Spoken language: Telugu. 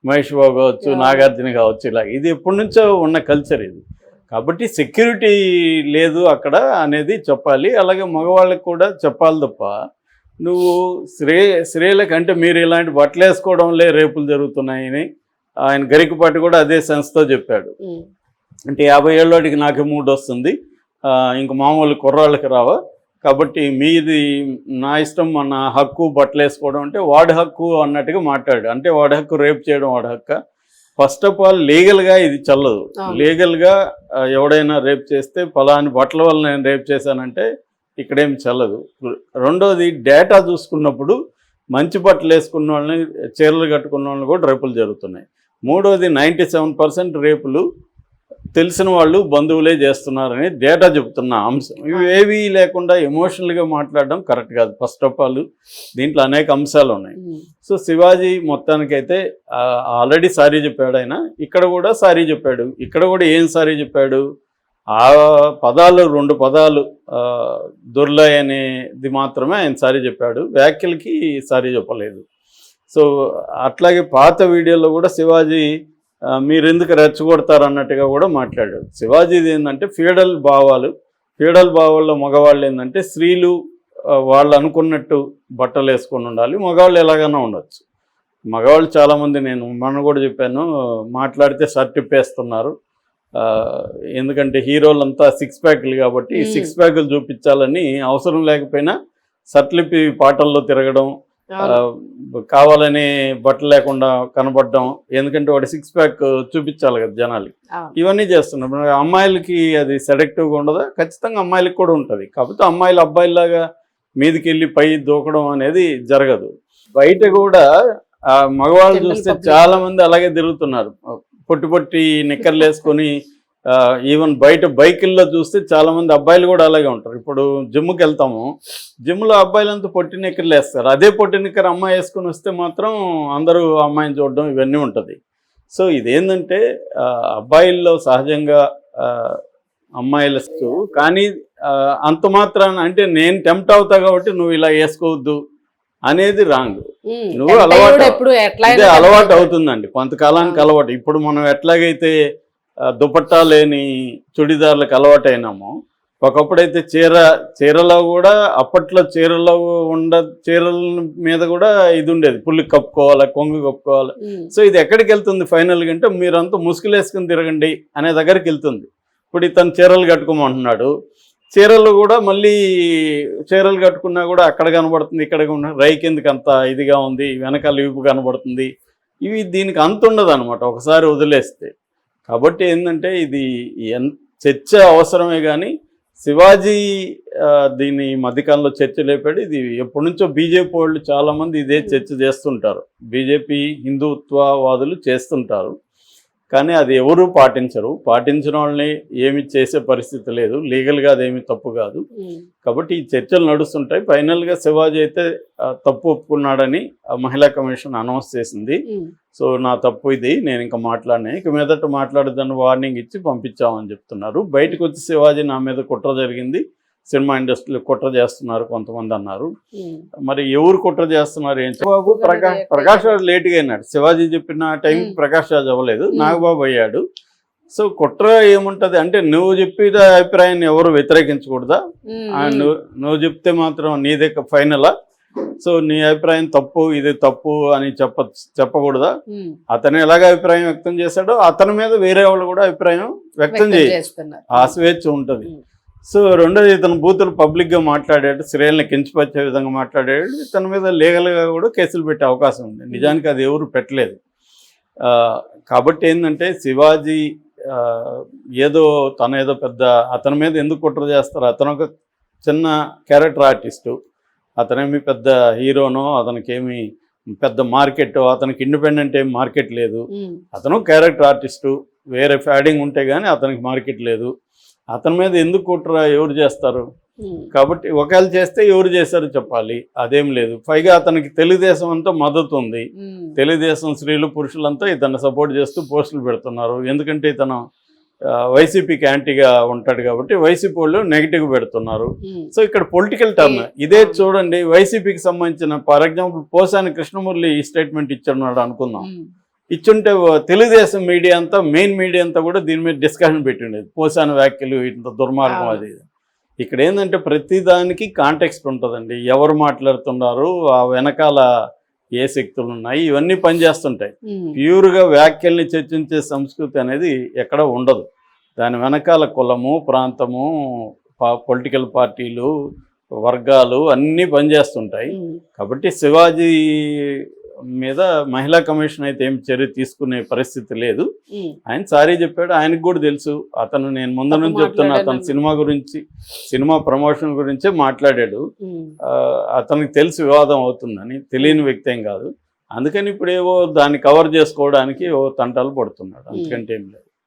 మహేష్ బాబు కావచ్చు, నాగార్జున కావచ్చు, ఇలా ఇది ఎప్పటి నుంచో ఉన్న కల్చర్ ఇది. కాబట్టి సెక్యూరిటీ లేదు అక్కడ అనేది చెప్పాలి. అలాగే మగవాళ్ళకి కూడా చెప్పాలి తప్ప నువ్వు స్త్రీలకు అంటే మీరు ఇలాంటి బట్టలు వేసుకోవడంలే రేపులు జరుగుతున్నాయని ఆయన గరికపాటి కూడా అదే సెన్స్తో చెప్పాడు. అంటే 50 ఏళ్ళోడికి నాకే మూడు వస్తుంది, ఇంక మామూలు కుర్రాళ్ళకి రావా, కాబట్టి మీది నా ఇష్టం, నా హక్కు బట్టలు వేసుకోవడం అంటే వాడి హక్కు అన్నట్టుగా మాట్లాడు. అంటే వాడి హక్కు రేపు చేయడం వాడి హక్కు. ఫస్ట్ ఆఫ్ ఆల్ లీగల్గా ఇది చల్లదు. లీగల్గా ఎవడైనా రేప్ చేస్తే ఫలాని బట్టల వల్ల నేను రేప్ చేశానంటే ఇక్కడేం చల్లదు. రెండోది డేటా చూసుకున్నప్పుడు మంచి బట్టలు వేసుకున్న వాళ్ళని, చీరలు కట్టుకున్న వాళ్ళని కూడా రేపులు జరుగుతున్నాయి. మూడోది 97% రేపులు తెలిసిన వాళ్ళు బంధువులే చేస్తున్నారని డేటా చెబుతున్న అంశం. ఇవేవీ లేకుండా ఎమోషనల్గా మాట్లాడడం కరెక్ట్ కాదు. ఫస్ట్ ఆఫ్ ఆల్ దీంట్లో అనేక అంశాలు ఉన్నాయి. సో శివాజీ మొత్తానికైతే ఆల్రెడీ సారీ చెప్పాడు ఆయన. ఇక్కడ కూడా సారీ చెప్పాడు. ఇక్కడ కూడా ఏం సారీ చెప్పాడు, ఆ పదాలు 2 పదాలు దొర్లాయ్ అనేది మాత్రమే ఆయన సారీ చెప్పాడు. వ్యాఖ్యలకి సారీ చెప్పలేదు. సో అట్లాగే పాత వీడియోలో కూడా శివాజీ మీరు ఎందుకు రెచ్చగొడతారు అన్నట్టుగా కూడా మాట్లాడాడు. శివాజీది ఏంటంటే ఫీడల్ భావాల్లో మగవాళ్ళు ఏంటంటే స్త్రీలు వాళ్ళు అనుకున్నట్టు బట్టలు వేసుకొని ఉండాలి, మగవాళ్ళు ఎలాగైనా ఉండొచ్చు. మగవాళ్ళు చాలామంది, నేను మొన్న కూడా చెప్పాను, మాట్లాడితే షర్ట్ ఇప్పేస్తున్నారు. ఎందుకంటే హీరోలంతా 6 ప్యాక్లు కాబట్టి 6 ప్యాకులు చూపించాలని అవసరం లేకపోయినా షర్ట్లిప్పి పాటల్లో తిరగడం, కావాలని బట్టలు లేకుండా కనబడడం, ఎందుకంటే వాడు 6 ప్యాక్ చూపించాలి కదా జనాలకి. ఇవన్నీ చేస్తున్నారు. అమ్మాయిలకి అది సెడక్టివ్గా ఉండదా? ఖచ్చితంగా అమ్మాయిలకి కూడా ఉంటుంది. కాకపోతే అమ్మాయిలు అబ్బాయిలాగా మీదికి వెళ్ళి పై దూకడం అనేది జరగదు. బయట కూడా మగవాళ్ళు చూస్తే చాలా మంది అలాగే తిరుగుతున్నారు, పొట్టి నిక్కర్లు వేసుకొని. ఈవెన్ బయట బైకుల్లో చూస్తే చాలామంది అబ్బాయిలు కూడా అలాగే ఉంటారు. ఇప్పుడు జిమ్కి వెళ్తాము, జిమ్లో అబ్బాయిలంతా పొట్టి నిక్కర్లు వేస్తారు. అదే పొట్టి నిక్కర్ అమ్మాయి వేసుకొని వస్తే మాత్రం అందరూ అమ్మాయిని చూడడం ఇవన్నీ ఉంటుంది. సో ఇదేంటంటే అబ్బాయిల్లో సహజంగా అమ్మాయిలకు, కానీ అంత మాత్రాన అంటే నేను టెంప్ట్ అవుతా కాబట్టి నువ్వు ఇలా వేసుకోవద్దు అనేది రాంగ్. నువ్వు అలవాటు అవుతుందండి కొంతకాలానికి అలవాటు. ఇప్పుడు మనం ఎట్లాగైతే దుపట్టా లేని చుడిదార్లకు అలవాటు అయినామో, ఒకప్పుడైతే చీరలో కూడా అప్పట్లో చీరల మీద కూడా ఇది ఉండేది, పుల్లి కప్పుకోవాలి, కొంగు కప్పుకోవాలి. సో ఇది ఎక్కడికి వెళ్తుంది ఫైనల్గా అంటే మీరంతా ముసుగులు వేసుకుని తిరగండి అనే దగ్గరికి వెళ్తుంది. ఇప్పుడు ఇతను చీరలు కట్టుకోమంటున్నాడు, చీరలు కూడా మళ్ళీ చీరలు కట్టుకున్నా కూడా అక్కడ కనబడుతుంది, ఇక్కడ రైకి ఎందుకు అంత ఇదిగా ఉంది, వెనకాల వీపు కనబడుతుంది. ఇవి దీనికి అంత ఉండదు అనమాట ఒకసారి వదిలేస్తే. కాబట్టి ఏంటంటే ఇది చర్చ అవసరమే, కానీ శివాజీ దీన్ని మధ్యకాలంలో చర్చ లేపాడు. ఇది ఎప్పటి నుంచో బీజేపీ వాళ్ళు చాలామంది ఇదే చర్చ చేస్తుంటారు, బీజేపీ హిందుత్వవాదులు చేస్తుంటారు. కానీ అది ఎవరు పాటించిన వాళ్ళని ఏమి చేసే పరిస్థితి లేదు. లీగల్గా అదేమి తప్పు కాదు. కాబట్టి ఈ చర్చలు నడుస్తుంటాయి. ఫైనల్గా శివాజీ అయితే తప్పు ఒప్పుకున్నాడని మహిళా కమిషన్ అనౌన్స్ చేసింది. సో నా తప్పు ఇది, నేను ఇంకా మాట్లాడినా, ఇక మీదట మాట్లాడదని వార్నింగ్ ఇచ్చి పంపించామని చెప్తున్నారు. బయటకు వచ్చి శివాజీ నా మీద కుట్ర జరిగింది, సినిమా ఇండస్ట్రీలో కుట్ర చేస్తున్నారు కొంతమంది అన్నారు. మరి ఎవరు కుట్ర చేస్తున్నారు? ఏం బాబు ప్రకాష్ రాజ్ లేట్గా అయినాడు. శివాజీ చెప్పిన టైంకి ప్రకాష్ రాజ్ అవ్వలేదు, నాగబాబు అయ్యాడు. సో కుట్ర ఏముంటది అంటే నువ్వు చెప్పిన అభిప్రాయాన్ని ఎవరు వ్యతిరేకించకూడదా? నువ్వు చెప్తే మాత్రం నీదే ఫైనలా? సో నీ అభిప్రాయం తప్పు, ఇది తప్పు అని చెప్పకూడదా? అతను ఎలాగ అభిప్రాయం వ్యక్తం చేశాడో అతని మీద వేరే వాళ్ళు కూడా అభిప్రాయం వ్యక్తం చేస్తున్నారు. ఆ స్వేచ్ఛ ఉంటుంది. సో రెండోది, ఇతను బూతులు పబ్లిక్గా మాట్లాడాడు, స్త్రీలను కించపరిచే విధంగా మాట్లాడాడు. ఇతని మీద లీగల్గా కూడా కేసులు పెట్టే అవకాశం ఉంది. నిజానికి అది ఎవరు పెట్టలేదు. కాబట్టి ఏంటంటే శివాజీ తనేదో పెద్ద, అతని మీద ఎందుకు కుట్ర చేస్తారు? అతను ఒక చిన్న క్యారెక్టర్ ఆర్టిస్టు, అతనేమి పెద్ద హీరోనో, అతనికేమి పెద్ద మార్కెట్, అతనికి ఇండిపెండెంట్ ఏం మార్కెట్ లేదు. అతను క్యారెక్టర్ ఆర్టిస్టు, వేరే ఫ్యాడింగ్ ఉంటే కానీ అతనికి మార్కెట్ లేదు. అతని మీద ఎందుకు కుట్ర ఎవరు చేస్తారు? కాబట్టి ఒకవేళ చేస్తే ఎవరు చేశారు చెప్పాలి, అదేం లేదు. పైగా అతనికి తెలుగుదేశం అంతా మద్దతు ఉంది. తెలుగుదేశం స్త్రీలు పురుషులంతా ఇతన్ని సపోర్ట్ చేస్తూ పోస్టులు పెడుతున్నారు. ఎందుకంటే ఇతను వైసీపీకి యాంటీగా ఉంటాడు కాబట్టి వైసీపీ వాళ్ళు నెగిటివ్ పెడుతున్నారు. సో ఇక్కడ పొలిటికల్ టర్న్ ఇదే. చూడండి, వైసీపీకి సంబంధించిన ఫర్ ఎగ్జాంపుల్ పోసాని కృష్ణమురళి ఈ స్టేట్మెంట్ ఇచ్చాడు అనుకుందాం. ఇచ్చుంటే తెలుగుదేశం మీడియా అంతా, మెయిన్ మీడియా అంతా కూడా దీని మీద డిస్కషన్ పెట్టి ఉండేది. పోసాన వ్యాఖ్యలు ఇంత దుర్మార్గం అది ఇది. ఇక్కడ ఏంటంటే ప్రతిదానికి కాంటెక్స్ట్ ఉంటుందండి. ఎవరు మాట్లాడుతున్నారు, ఆ వెనకాల ఏ శక్తులు ఉన్నాయి, ఇవన్నీ పనిచేస్తుంటాయి. ప్యూర్గా వ్యాఖ్యల్ని చర్చించే సంస్కృతి అనేది ఎక్కడ ఉండదు. దాని వెనకాల కులము, ప్రాంతము, పొలిటికల్ పార్టీలు, వర్గాలు అన్నీ పనిచేస్తుంటాయి. కాబట్టి శివాజీ మీద మహిళా కమిషన్ అయితే ఏం చర్య తీసుకునే పరిస్థితి లేదు. ఆయన సారీ చెప్పాడు. ఆయనకు కూడా తెలుసు. అతను, నేను ముందు నుంచి చెప్తున్నా, అతను సినిమా గురించి, సినిమా ప్రమోషన్ గురించే మాట్లాడాడు. అతనికి తెలిసి వివాదం అవుతుందని, తెలియని వ్యక్తి ఏం కాదు. అందుకని ఇప్పుడు ఏవో దాన్ని కవర్ చేసుకోవడానికి ఓ తంటాలు పడుతున్నాడు. అందుకంటే ఏం లేదు.